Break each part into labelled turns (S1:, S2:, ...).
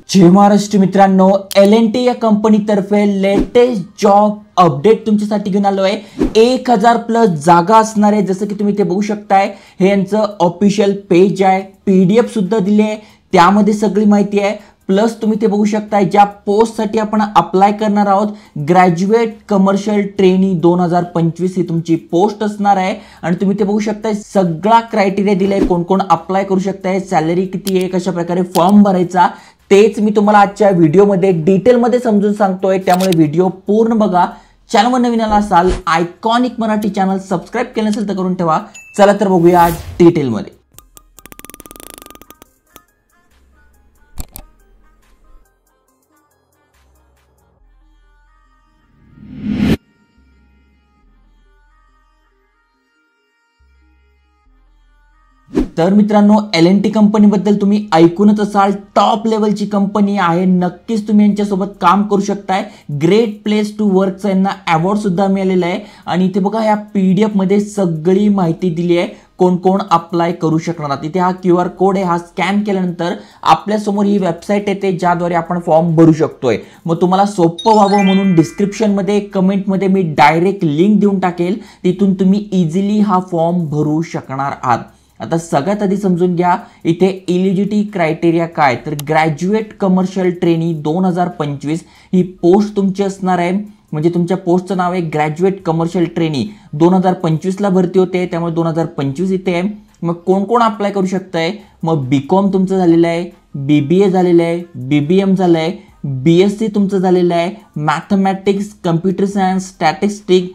S1: जय महाराष्ट्र मित्रांनो, LNT या कंपनीतर्फे लेटेस्ट जॉब अपडेट तुमच्यासाठी घेऊन आलो आहे। 1000+ जागा असणार आहे। जसं की तुम्ही ते बघू शकताय, हे यांचं ऑफिशियल पेज आहे, PDF सुद्धा दिली आहे, त्यामध्ये सगळी माहिती आहे। प्लस तुम्ही ते बघू शकताय, ज्या पोस्टसाठी आपण अप्लाय करणार आहोत, ग्रॅज्युएट कमर्शियल ट्रेनी 2025 ही तुमची पोस्ट असणार आहे। आणि तुम्ही ते बघू शकताय, सगळा क्रायटेरिया दिलाय, कोण कोण अप्लाय करू शकताय, सॅलरी किती आहे, कशा प्रकारे फॉर्म भरायचा, तेच मी तुम्हाला आजच्या व्हिडिओमध्ये डिटेलमध्ये समजून सांगतोय। त्यामुळे व्हिडिओ पूर्ण बघा। चॅनलवर नवीन आला असाल, आयकॉनिक मराठी चॅनल सबस्क्राइब केलं नसेल तर करून ठेवा। चला तर बघूया डिटेलमध्ये। तर मित्रांनो, LNT कंपनी बद्दल तुम्ही ऐकूनच असाल, टॉप लेवलची कंपनी आहे। नक्कीच तुम्ही यांच्यासोबत काम करू शकताय। ग्रेट प्लेस टू वर्क यांना अवॉर्ड सुद्धा मिळालेला आहे। आणि इथे बघा, या PDF मध्ये सगळी माहिती दिली आहे, कोण कोण अप्लाय करू शकणार आहेत। इथे हा QR कोड आहे, हा स्कॅन केल्यानंतर आपल्या समोर ही वेबसाईट येते, ज्याद्वारे आपण फॉर्म भरू शकतोय। मग तुम्हाला सोपं व्हावं म्हणून डिस्क्रिप्शन मध्ये कमेंट मध्ये मी डायरेक्ट लिंक देऊन टाकेल, तिथून तुम्ही इझिली हा फॉर्म भरू शकणार आहात। आता सगळ्यात आधी समजून घ्या, इथे एलिजिबिलिटी क्रायटेरिया काय, तर ग्रॅज्युएट कमर्शियल ट्रेनी 2025 ही पोस्ट तुमची असणार आहे। म्हणजे तुमच्या पोस्टचं नाव आहे ग्रॅज्युएट कमर्शियल ट्रेनी 2025 ला भरती होते, त्यामुळे 2025 इथे आहे। मग कोण कोण अप्लाय करू शकताय, मग BCom तुमचं झालेलं आहे, BBA झालेलं आहे, BBM झालं आहे, BSc तुमचं झालेलं आहे, mathematics, computer science, statistic,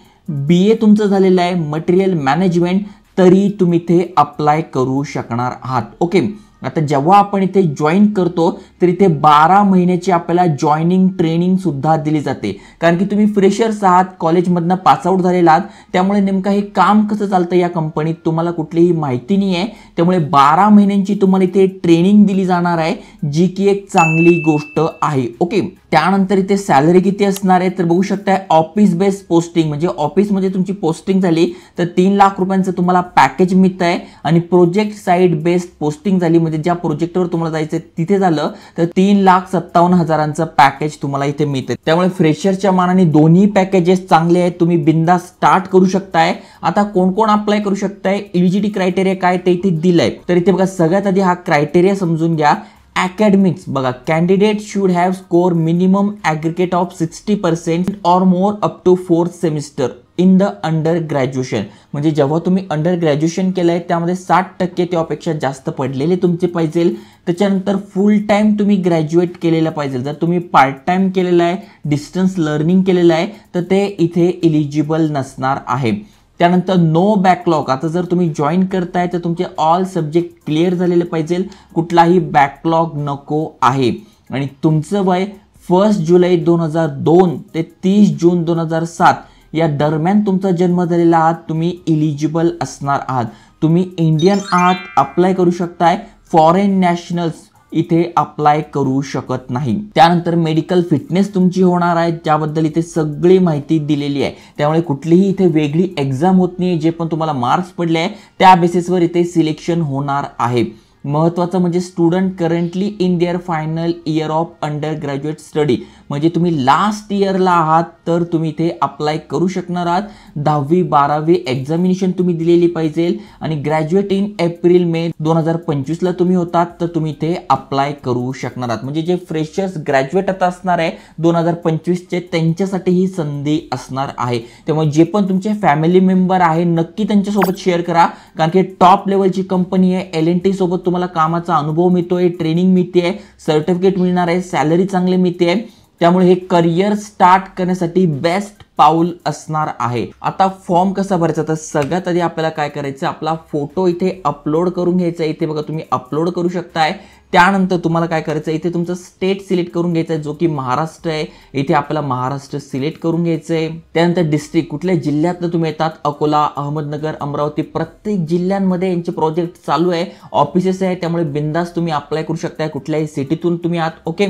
S1: BA तुमचं झालेलं आहे, मटेरियल मॅनेजमेंट, तरी तुम्ही इथे अप्लाय करू शकणार आहात। ओके, आता जेव्हा आपण इथे जॉईन करतो, तर इथे 12 महिन्याची आपल्याला जॉईनिंग ट्रेनिंग सुद्धा दिली जाते। कारण की तुम्ही फ्रेशर्स आहात, कॉलेजमधनं पासआउट झालेला आहात, त्यामुळे नेमकं हे काम कसं चालतं या कंपनीत तुम्हाला कुठलीही माहिती नाही आहे। त्यामुळे 12 महिन्यांची तुम्हाला इथे ट्रेनिंग दिली जाणार आहे, जी की एक चांगली गोष्ट आहे। ओके, त्यानंतर इथे सॅलरी किती असणार आहे, तर बघू शकता, ऑफिस बेस्ड पोस्टिंग म्हणजे ऑफिसमध्ये तुमची पोस्टिंग झाली तर 3 लाख रुपयांचं तुम्हाला पॅकेज मिळत आहे। आणि प्रोजेक्ट साइड बेस्ड पोस्टिंग झाली, म्हणजे ज्या प्रोजेक्टवर तुम्हाला जायचं तिथे झालं तर 3,57,000चं पॅकेज तुम्हाला इथे मिळतं। त्यामुळे फ्रेशरच्या मानाने दोन्ही पॅकेजेस चांगले आहेत, तुम्ही बिंदास स्टार्ट करू शकताय। आता कोण कोण अप्लाय करू शकताय, एलिजिबिलिटी क्रायटेरिया काय ते इथे दिलंय। तर इथे बघा, सगळ्यात आधी हा क्रायटेरिया समजून घ्या। Academics बघा, candidate should have score minimum aggregate of 60% or more up to 4th semester in the under graduation। म्हणजे जेव्हा तुम्ही अंडर ग्रॅज्युएशन केलंय त्यामध्ये 60% त्यापेक्षा जास्त पडलेले तुमचे पाहिजे। त्याच्यानंतर फुल टाइम तुम्ही ग्रॅज्युएट केलेलं पाहिजे। जर तुम्ही पार्ट टाइम केलेलं आहे, डिस्टन्स लर्निंग केलेलं आहे, तर ते इथे एलिजिबल नसणार आहे। त्यानंतर नो बॅकलॉग, आता जर तुम्ही जॉईन करताय तर तुमचे ऑल सब्जेक्ट क्लिअर झालेले पाहिजे, कुठलाही बॅकलॉग नको आहे। आणि तुमचं वय 1 जुलै 2002 ते 30 जून 2007 या दरम्यान तुमचा जन्म झालेला आहात, तुम्ही एलिजिबल असणार आहात। तुम्ही इंडियन आहात, अप्लाय करू शकताय। फॉरेन नॅशनल्स इथे अप्लाय करू शकत नाही। त्यानंतर मेडिकल फिटनेस तुमची होणार आहे, ज्याबद्दल इथे सगळी माहिती दिलेली आहे। त्यामुळे कुठलीही इथे वेगळी एक्झाम होत नाही, जे पण तुम्हाला मार्क्स पडले आहे त्या बेसिसवर इथे सिलेक्शन होणार आहे। महत्त्वाचं म्हणजे student currently in their final year of under graduate study, म्हणजे तुम्ही लास्ट इयरला आहात तर तुम्ही इथे अप्लाय करू शकणार आहात। 10वी 12वी एक्झामिनेशन तुम्ही दिलेली पाहिजे आणि ग्रॅज्युएट इन एप्रिल मे 2025 ला तुम्ही होतात तर तुम्ही इथे अप्लाय करू शकणार आहात। म्हणजे जे फ्रेशर्स ग्रॅज्युएट आता असणार आहे 2025 चे, त्यांच्यासाठी ही संधी असणार आहे। त्यामुळे जे पण तुमचे फॅमिली मेंबर आहे, नक्की त्यांच्यासोबत शेअर करा, कारण की टॉप लेवलची कंपनी आहे। LNT सोबत तुम्हाला कामाचा अनुभव मिळतोय, ट्रेनिंग मिळते, सर्टिफिकेट मिळणार आहे, सॅलरी चांगली मिळते। त्यामुळे हे करिअर स्टार्ट करण्यासाठी बेस्ट पाऊल असणार आहे। आता फॉर्म कसा भरायचा, तर सगळ्यात आधी आपल्याला काय करायचं, आपला फोटो इथे अपलोड करून घ्यायचा। इथे बघा, तुम्ही अपलोड करू शकताय। त्यानंतर तुम्हाला काय करायचं, इथे तुमचं स्टेट सिलेक्ट करून घ्यायचं आहे, जो की महाराष्ट्र आहे। इथे आपल्याला महाराष्ट्र सिलेक्ट करून घ्यायचं आहे। त्यानंतर डिस्ट्रिक्ट, कुठल्या जिल्ह्यातनं तुम्ही येतात, अकोला, अहमदनगर, अमरावती, प्रत्येक जिल्ह्यांमध्ये यांचे प्रोजेक्ट चालू आहे, ऑफिसेस आहे। त्यामुळे बिंदास तुम्ही अप्लाय करू शकताय, कुठल्याही सिटीतून तुम्ही आहात। ओके,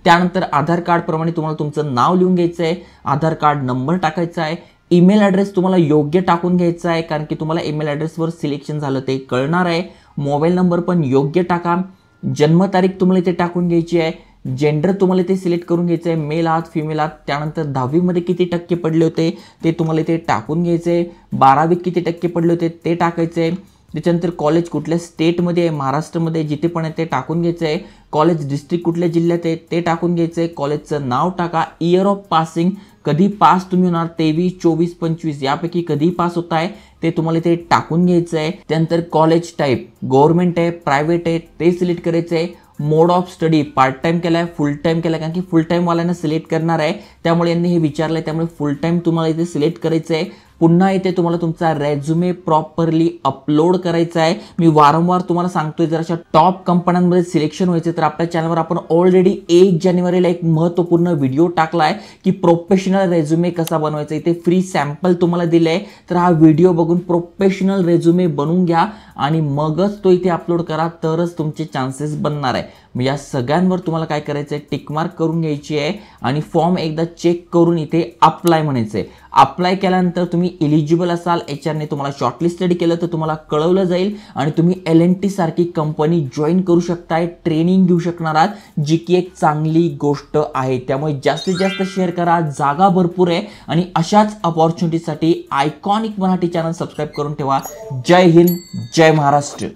S1: त्यानंतर आधार कार्ड प्रमाणे तुम्हाला तुमचं नाव लिहून घ्यायचं आहे, आधार कार्ड नंबर टाकायचा आहे, ईमेल ॲड्रेस तुम्हाला योग्य टाकून घ्यायचा आहे, कारण की तुम्हाला ईमेल ॲड्रेसवर सिलेक्शन झालं ते कळणार आहे। मोबाईल नंबर पण योग्य टाका, जन्मतारीख तुम्हाला इथे टाकून घ्यायची आहे, जेंडर तुम्हाला इथे सिलेक्ट करून घ्यायचं आहे, मेल आहात फिमेल आहात, त्यानंतर 10वीमध्ये किती टक्के पडले होते ते तुम्हाला इथे टाकून घ्यायचं आहे, 12वीत किती टक्के पडले होते ते टाकायचं आहे, त्याच्यानंतर कॉलेज कुठल्या स्टेटमध्ये आहे, महाराष्ट्रामध्ये जिथे पण आहे ते टाकून घ्यायचं आहे, कॉलेज डिस्ट्रिक्ट कुठल्या जिल्ह्यात आहे ते टाकून घ्यायचं आहे, कॉलेजचं नाव टाका, इयर ऑफ पासिंग कधी पास तुम्ही होणार 23, 24, 25 यापैकी कधी पास होत आहे ते तुम्हाला इथे टाकून घ्यायचं आहे, त्यानंतर कॉलेज टाईप गव्हर्नमेंट आहे प्रायव्हेट आहे ते सिलेक्ट करायचं आहे, मोड ऑफ स्टडी पार्ट टाइम केला आहे फुल टाइम केला आहे, कारण की फुल टाइम वाल्यांना सिलेक्ट करणार आहे त्यामुळे यांनी हे विचारलं आहे, त्यामुळे फुल टाइम तुम्हाला इथे सिलेक्ट करायचं आहे, पुन्हा इथे तुम्हाला तुमचा रेझ्युमे प्रॉपरली अपलोड करायचा आहे। मी वारंवार तुम्हाला सांगतोय जर अशा टॉप कंपन्यांमध्ये सिलेक्शन व्हायचे तर आपल्या चॅनलवर आपण ऑलरेडी 1 जानेवारीला एक महत्त्वपूर्ण व्हिडिओ टाकला आहे की प्रोफेशनल रेझ्युमे कसा बनवायचा, इथे फ्री सॅम्पल तुम्हाला दिले आहे, तर हा व्हिडिओ बघून प्रोफेशनल रेझ्युमे बनवून घ्या आणि मगच तो इथे अपलोड करा, तरच तुमचे चान्सेस बनणार आहे। मग या सगळ्यांवर तुम्हाला काय करायचं आहे, टिक मार्क करून घ्यायची आहे आणि फॉर्म एकदा चेक करून इथे अप्लाय म्हणायचं आहे। अप्लाय केल्यानंतर तुम्ही एलिजिबल असाल, एचआरने तुम्हाला शॉर्टलिस्टेड केलं तर तुम्हाला कळवलं जाईल आणि तुम्ही L&T सारखी कंपनी जॉईन करू शकताय, ट्रेनिंग घेऊ शकणार आहात, जी की एक चांगली गोष्ट आहे। त्यामुळे जास्तीत जास्त शेअर करा, जागा भरपूर आहे आणि अशाच अपॉर्च्युनिटीसाठी आयकॉनिक मराठी चॅनल सबस्क्राईब करून ठेवा। जय हिंद, जय महाराष्ट्र।